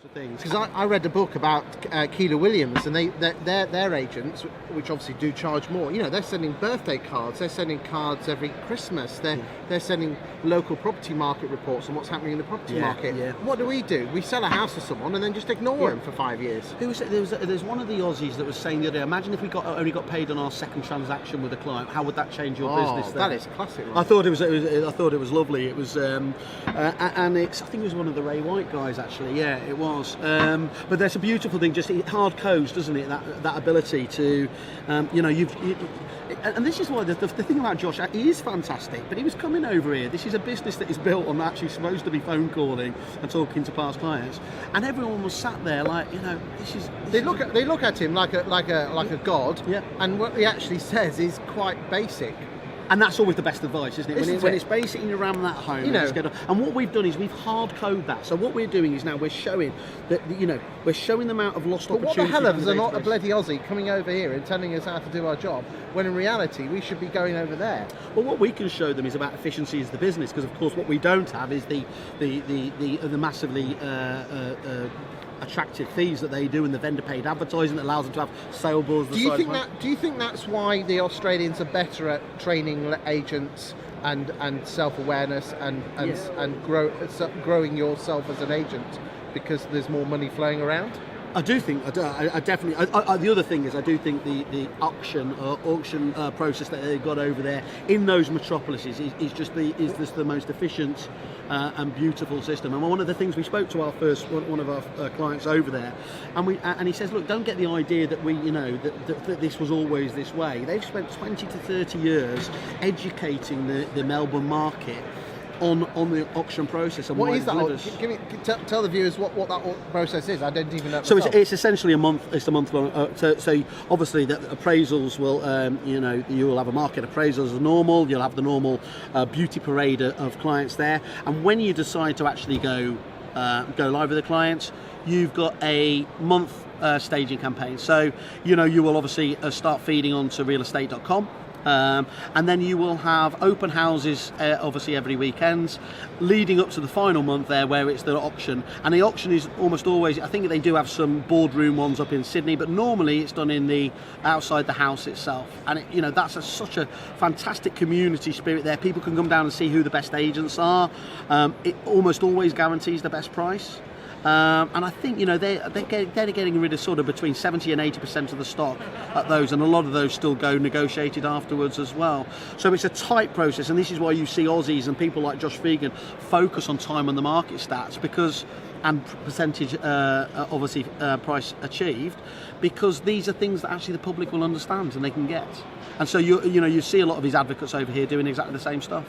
things, because I read a book about Keeler Williams, and their agents, which obviously do charge more, you know, they're sending birthday cards, they're sending cards every Christmas, they're sending local property market reports on what's happening in the property market. What do? We sell a house to someone and then just ignore them for 5 years. There's one of the Ozzies that was saying the other day, imagine if we only got paid on our second transaction with a client, how would that change your business? That is classic. Right? I thought it was lovely. It was and I think it was one of the Ray White guys actually. Yeah, it was. But there's a beautiful thing, just it hard codes, doesn't it? That ability to, you know, and this is why the thing about Josh, he is fantastic. But he was coming over here. This is a business that is built on actually supposed to be phone calling and talking to past clients, and everyone was sat there like, you know, they look at him like a god. Yeah. And what he actually says is quite basic. And that's always the best advice, isn't it? When it's basic and you ram that home, you know. And what we've done is we've hard coded that. So what we're doing is now we're showing that, you know, we're showing them out of lost opportunities. What the hell is a bloody Aussie coming over here and telling us how to do our job, when in reality we should be going over there? Well, what we can show them is about efficiency as the business, because of course what we don't have is the massively attractive fees that they do, and the vendor paid advertising that allows them to have sale boards. Do you think that's why the Australians are better at training agents and self-awareness and growing yourself as an agent, because there's more money flowing around? I do think, I definitely. The other thing is, I do think the auction process that they've got over there in those metropolises is just the most efficient and beautiful system. And one of the things, we spoke to one of our clients over there, and he says, look, don't get the idea that that this was always this way. They've spent 20 to 30 years educating the Melbourne market on the auction process. And what is that? Tell the viewers what that process is. I don't even know. So it's essentially a month. It's a month long. So obviously the appraisals will, you will have a market appraisal as normal. You'll have the normal beauty parade of clients there. And when you decide to actually go live with the clients, you've got a month staging campaign. So you will obviously start feeding onto realestate.com. And then you will have open houses obviously every weekend leading up to the final month there, where it's the auction. And the auction is almost always, I think they do have some boardroom ones up in Sydney, but normally it's done in outside the house itself. And that's such a fantastic community spirit there. People can come down and see who the best agents are. It almost always guarantees the best price. And I think they're getting rid of sort of between 70 and 80% of the stock at those, and a lot of those still go negotiated afterwards as well. So it's a tight process, and this is why you see Ozzies and people like Josh Fegan focus on time on the market stats, and percentage obviously price achieved, because these are things that actually the public will understand and they can get. And so you see a lot of his advocates over here doing exactly the same stuff.